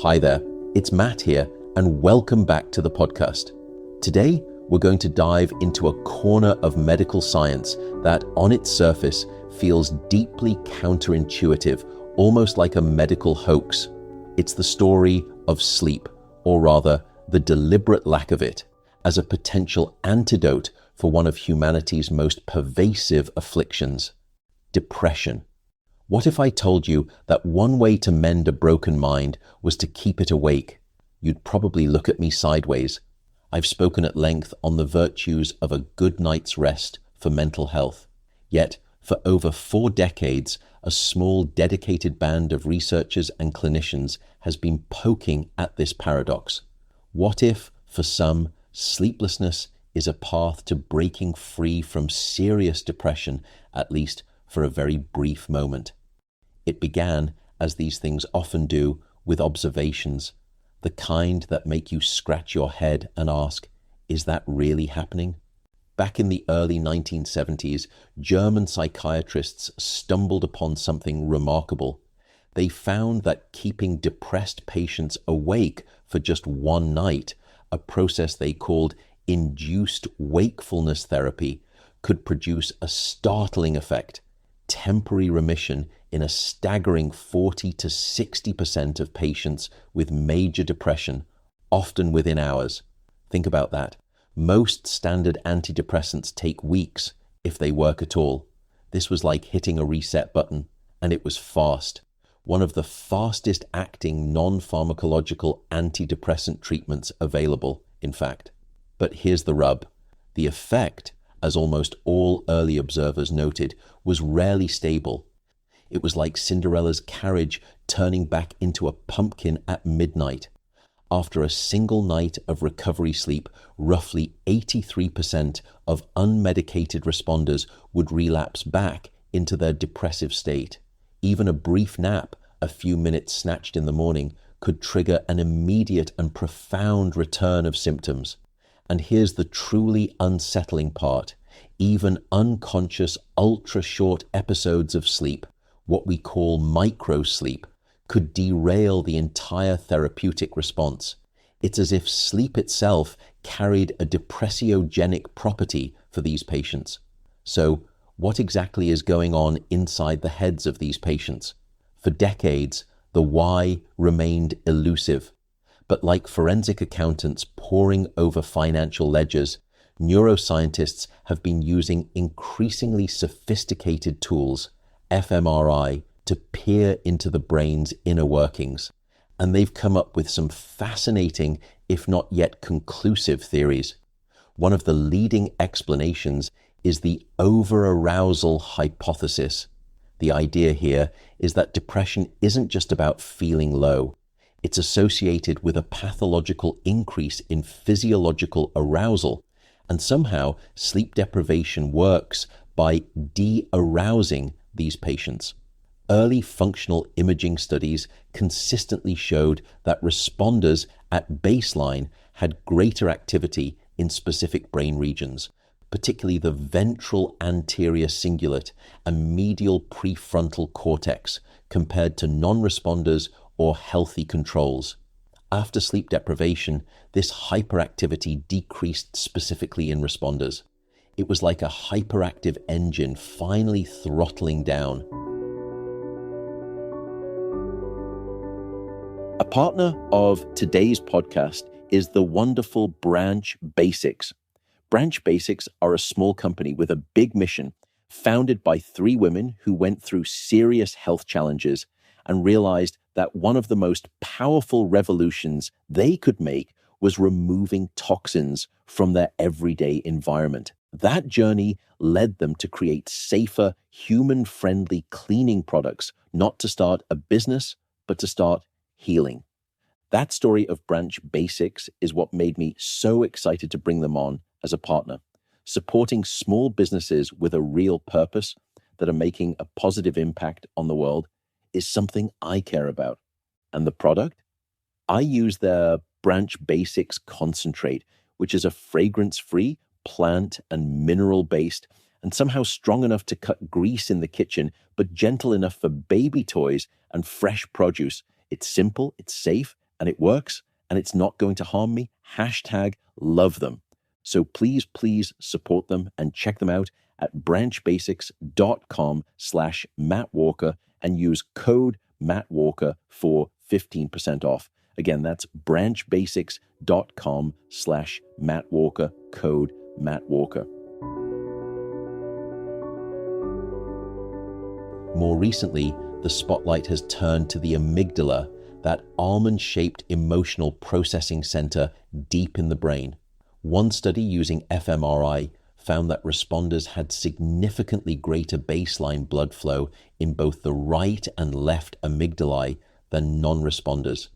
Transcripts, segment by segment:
Hi there, it's Matt here, and welcome back to the podcast. Today, we're going to dive into a corner of medical science that, on its surface, feels deeply counterintuitive, almost like a medical hoax. It's the story of sleep, or rather, the deliberate lack of it, as a potential antidote for one of humanity's most pervasive afflictions: depression. What if I told you that one way to mend a broken mind was to keep it awake? You'd probably look at me sideways. I've spoken at length on the virtues of a good night's rest for mental health. Yet, for over 4 decades, a small dedicated band of researchers and clinicians has been poking at this paradox. What if, for some, sleeplessness is a path to breaking free from serious depression, at least for a very brief moment? It began, as these things often do, with observations, the kind that make you scratch your head and ask, is that really happening? Back in the early 1970s, German psychiatrists stumbled upon something remarkable. They found that keeping depressed patients awake for just one night, a process they called induced wakefulness therapy, could produce a startling effect: temporary remission in a staggering 40 to 60% of patients with major depression, often within hours. Think about that. Most standard antidepressants take weeks, if they work at all. This was like hitting a reset button, and it was fast. One of the fastest acting non-pharmacological antidepressant treatments available, in fact. But here's the rub. The effect, as almost all early observers noted, was rarely stable. It was like Cinderella's carriage turning back into a pumpkin at midnight. After a single night of recovery sleep, roughly 83% of unmedicated responders would relapse back into their depressive state. Even a brief nap, a few minutes snatched in the morning, could trigger an immediate and profound return of symptoms. And here's the truly unsettling part. Even unconscious, ultra-short episodes of sleep, what we call micro-sleep, could derail the entire therapeutic response. It's as if sleep itself carried a depressogenic property for these patients. So, what exactly is going on inside the heads of these patients? For decades, the why remained elusive. But like forensic accountants poring over financial ledgers, neuroscientists have been using increasingly sophisticated tools, fMRI, to peer into the brain's inner workings. And they've come up with some fascinating, if not yet conclusive, theories. One of the leading explanations is the overarousal hypothesis. The idea here is that depression isn't just about feeling low. It's associated with a pathological increase in physiological arousal, and somehow sleep deprivation works by de-arousing these patients. Early functional imaging studies consistently showed that responders at baseline had greater activity in specific brain regions, particularly the ventral anterior cingulate and medial prefrontal cortex, compared to non-responders or healthy controls. After sleep deprivation, this hyperactivity decreased specifically in responders. It was like a hyperactive engine finally throttling down. A partner of today's podcast is the wonderful Branch Basics. Branch Basics are a small company with a big mission, founded by 3 women who went through serious health challenges and realized that one of the most powerful revolutions they could make was removing toxins from their everyday environment. That journey led them to create safer, human-friendly cleaning products, not to start a business, but to start healing. That story of Branch Basics is what made me so excited to bring them on as a partner. Supporting small businesses with a real purpose that are making a positive impact on the world is something I care about. And the product? I use their Branch Basics concentrate, which is a fragrance-free, plant and mineral-based, and somehow strong enough to cut grease in the kitchen, but gentle enough for baby toys and fresh produce. It's simple, it's safe, and it works, and it's not going to harm me. Hashtag love them. So please support them and check them out at branchbasics.com/Matt Walker and use code Matt Walker for 15% off. Again, that's branchbasics.com/Matt Walker, code Matt Walker. More recently, the spotlight has turned to the amygdala, that almond-shaped emotional processing center deep in the brain. One study using fMRI found that responders had significantly greater baseline blood flow in both the right and left amygdalae than non-responders.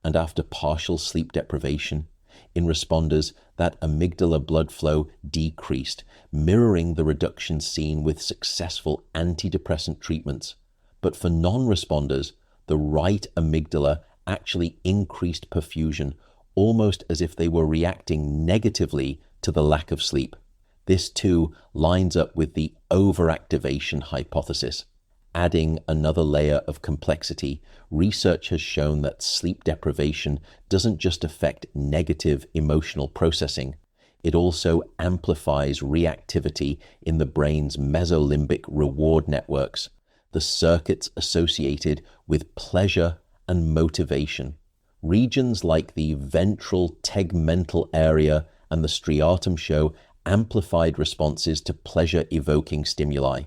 And after partial sleep deprivation, in responders, that amygdala blood flow decreased, mirroring the reduction seen with successful antidepressant treatments. But for non-responders, the right amygdala actually increased perfusion, almost as if they were reacting negatively to the lack of sleep. This too lines up with the overactivation hypothesis. Adding another layer of complexity, research has shown that sleep deprivation doesn't just affect negative emotional processing, it also amplifies reactivity in the brain's mesolimbic reward networks, the circuits associated with pleasure and motivation. Regions like the ventral tegmental area and the striatum show amplified responses to pleasure-evoking stimuli.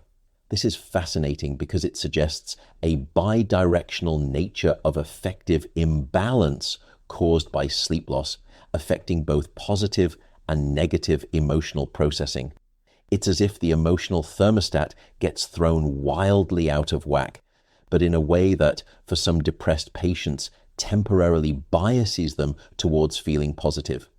This is fascinating because it suggests a bidirectional nature of affective imbalance caused by sleep loss, affecting both positive and negative emotional processing. It's as if the emotional thermostat gets thrown wildly out of whack, but in a way that, for some depressed patients, temporarily biases them towards feeling positive.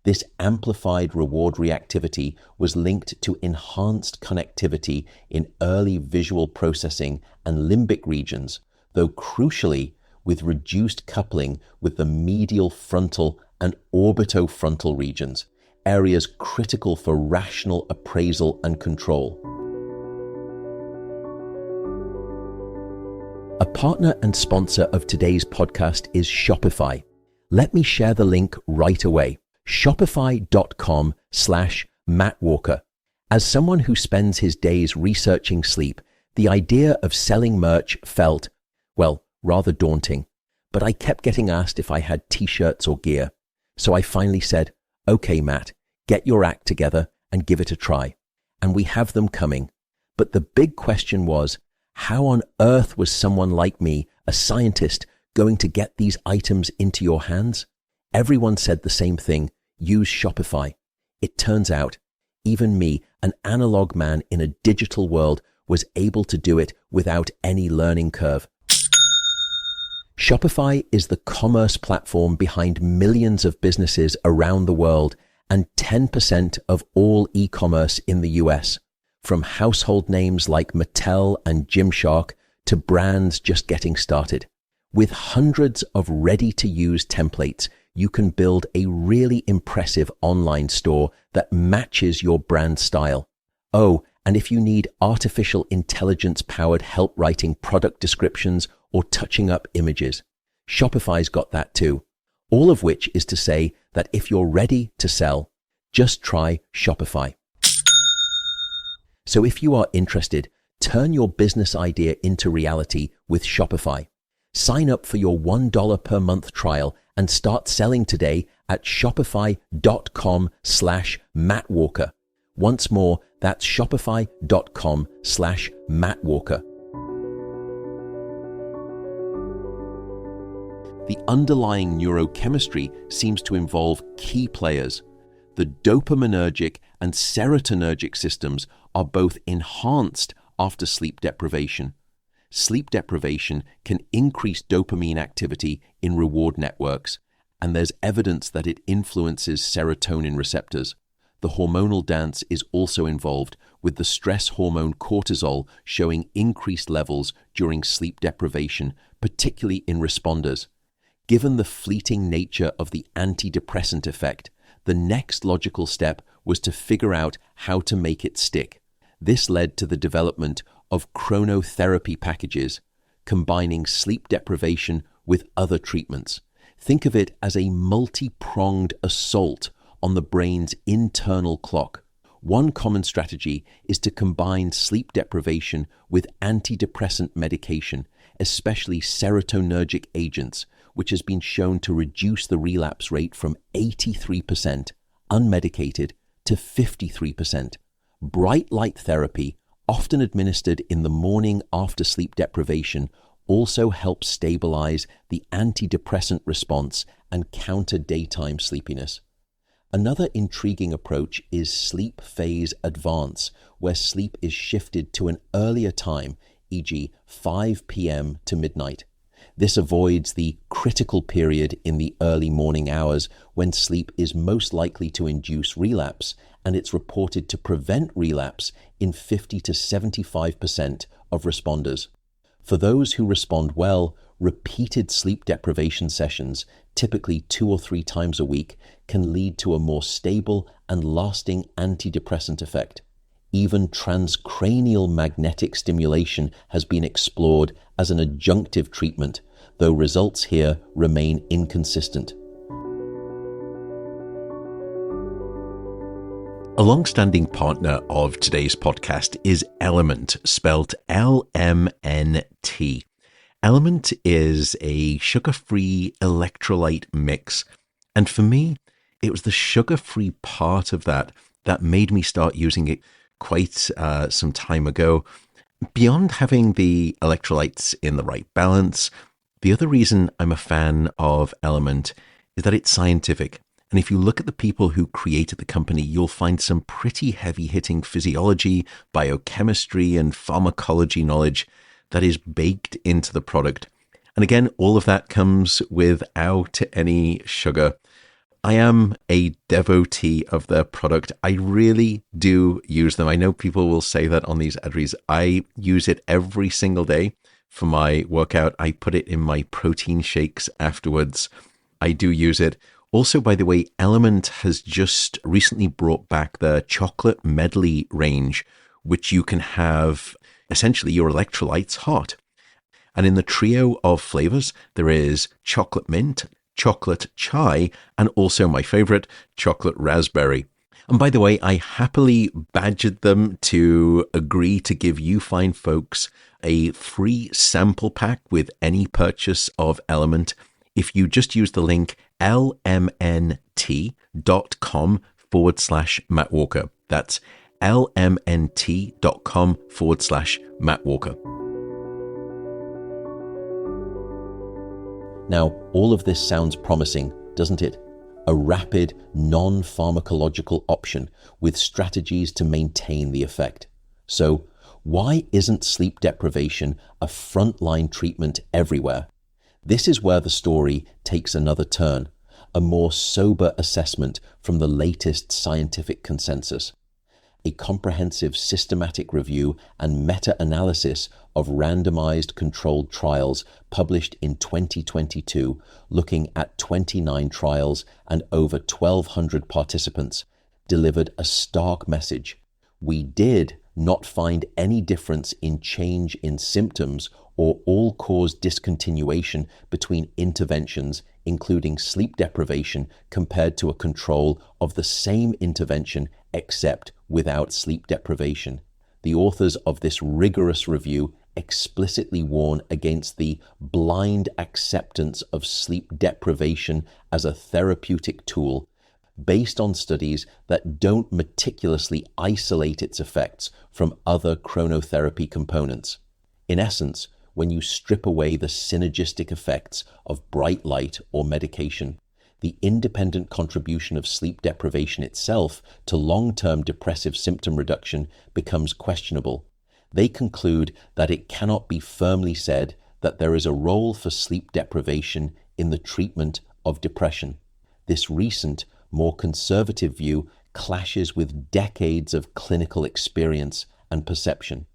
This amplified reward reactivity was linked to enhanced connectivity in early visual processing and limbic regions, though crucially with reduced coupling with the medial frontal and orbitofrontal regions, areas critical for rational appraisal and control. A partner and sponsor of today's podcast is Shopify. Let me share the link right away. Shopify.com/Matt Walker. As someone who spends his days researching sleep, the idea of selling merch felt, well, rather daunting. But I kept getting asked if I had t-shirts or gear. So I finally said, okay, Matt, get your act together and give it a try. And we have them coming. But the big question was, how on earth was someone like me, a scientist, going to get these items into your hands? Everyone said the same thing. Use Shopify. It turns out, even me, an analog man in a digital world, was able to do it without any learning curve. Shopify is the commerce platform behind millions of businesses around the world and 10% of all e-commerce in the US, from household names like Mattel and Gymshark to brands just getting started. With hundreds of ready-to-use templates, you can build a really impressive online store that matches your brand style. Oh, and if you need artificial intelligence-powered help writing product descriptions or touching up images, Shopify's got that too. All of which is to say that if you're ready to sell, just try Shopify. So if you are interested, turn your business idea into reality with Shopify. Sign up for your $1 per month trial and start selling today at shopify.com/Matt Walker. Once more, that's shopify.com/Matt Walker. The underlying neurochemistry seems to involve key players. The dopaminergic and serotonergic systems are both enhanced after sleep deprivation. Sleep deprivation can increase dopamine activity in reward networks, and there's evidence that it influences serotonin receptors. The hormonal dance is also involved, with the stress hormone cortisol showing increased levels during sleep deprivation, particularly in responders. Given the fleeting nature of the antidepressant effect, the next logical step was to figure out how to make it stick. This led to the development of chronotherapy packages, combining sleep deprivation with other treatments. Think of it as a multi-pronged assault on the brain's internal clock. One common strategy is to combine sleep deprivation with antidepressant medication, especially serotonergic agents, which has been shown to reduce the relapse rate from 83% unmedicated to 53%. Bright light therapy, often administered in the morning after sleep deprivation, also helps stabilize the antidepressant response and counter daytime sleepiness. Another intriguing approach is sleep phase advance, where sleep is shifted to an earlier time, e.g. 5 p.m. to midnight. This avoids the critical period in the early morning hours when sleep is most likely to induce relapse, and it's reported to prevent relapse in 50 to 75% of responders. For those who respond well, repeated sleep deprivation sessions, typically 2 or 3 times a week, can lead to a more stable and lasting antidepressant effect. Even transcranial magnetic stimulation has been explored as an adjunctive treatment, though results here remain inconsistent. A long-standing partner of today's podcast is Element, spelled LMNT. Element is a sugar-free electrolyte mix, and for me, it was the sugar-free part of that made me start using it quite some time ago. Beyond having the electrolytes in the right balance, the other reason I'm a fan of Element is that it's scientific. And if you look at the people who created the company, you'll find some pretty heavy-hitting physiology, biochemistry, and pharmacology knowledge that is baked into the product. And again, all of that comes without any sugar. I am a devotee of their product. I really do use them. I know people will say that on these ad reads. I use it every single day for my workout. I put it in my protein shakes afterwards. I do use it. Also, by the way, Element has just recently brought back the chocolate medley range, which you can have essentially your electrolytes hot. And in the trio of flavors, there is chocolate mint, chocolate chai, and also my favorite, chocolate raspberry. And by the way, I happily badgered them to agree to give you fine folks a free sample pack with any purchase of Element if you just use the link lmnt.com/Matt Walker. That's lmnt.com/Matt Walker. Now, all of this sounds promising, doesn't it? A rapid, non-pharmacological option with strategies to maintain the effect. So, why isn't sleep deprivation a frontline treatment everywhere? This is where the story takes another turn, a more sober assessment from the latest scientific consensus. A comprehensive systematic review and meta-analysis of randomized controlled trials published in 2022, looking at 29 trials and over 1,200 participants, delivered a stark message. We did not find any difference in change in symptoms or all-cause discontinuation between interventions, including sleep deprivation, compared to a control of the same intervention except without sleep deprivation. The authors of this rigorous review explicitly warn against the blind acceptance of sleep deprivation as a therapeutic tool based on studies that don't meticulously isolate its effects from other chronotherapy components. In essence, when you strip away the synergistic effects of bright light or medication, the independent contribution of sleep deprivation itself to long-term depressive symptom reduction becomes questionable. They conclude that it cannot be firmly said that there is a role for sleep deprivation in the treatment of depression. This recent, more conservative view clashes with decades of clinical experience and perception.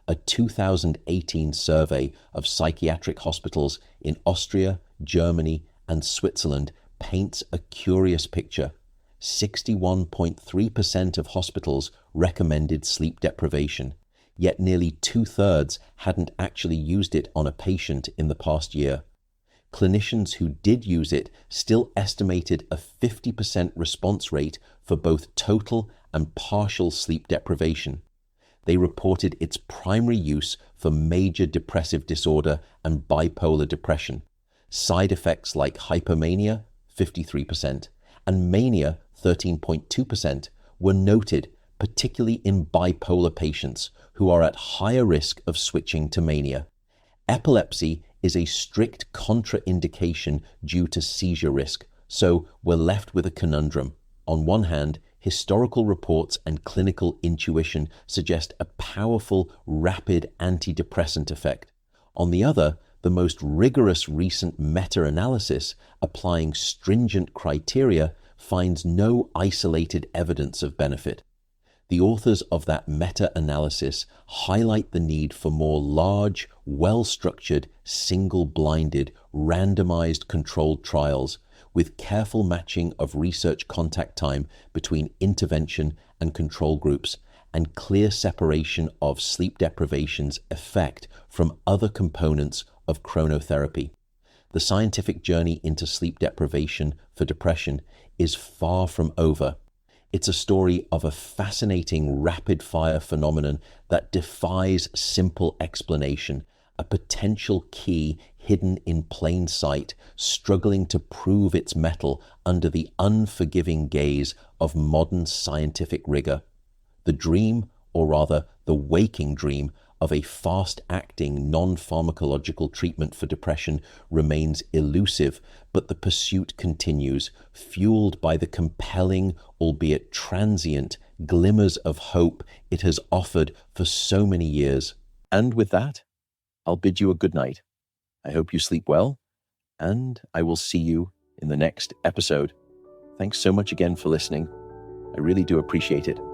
A 2018 survey of psychiatric hospitals in Austria, Germany, and Switzerland paints a curious picture. 61.3% of hospitals recommended sleep deprivation, yet nearly 2/3 hadn't actually used it on a patient in the past year. clinicians who did use it still estimated a 50% response rate for both total and partial sleep deprivation. They reported its primary use for major depressive disorder and bipolar depression. Side effects like hypomania, 53%, and mania, 13.2%, were noted, particularly in bipolar patients who are at higher risk of switching to mania. Epilepsy is a strict contraindication due to seizure risk, so we're left with a conundrum. On one hand, historical reports and clinical intuition suggest a powerful, rapid antidepressant effect. On the other, the most rigorous recent meta-analysis, applying stringent criteria, finds no isolated evidence of benefit. The authors of that meta-analysis highlight the need for more large, well-structured, single-blinded, randomized controlled trials with careful matching of research contact time between intervention and control groups and clear separation of sleep deprivation's effect from other components of chronotherapy. The scientific journey into sleep deprivation for depression is far from over. It's a story of a fascinating rapid-fire phenomenon that defies simple explanation, a potential key hidden in plain sight, struggling to prove its mettle under the unforgiving gaze of modern scientific rigor. The dream, or rather the waking dream, of a fast-acting non-pharmacological treatment for depression remains elusive, but the pursuit continues, fueled by the compelling, albeit transient, glimmers of hope it has offered for so many years. And with that, I'll bid you a good night. I hope you sleep well, and I will see you in the next episode. Thanks so much again for listening. I really do appreciate it.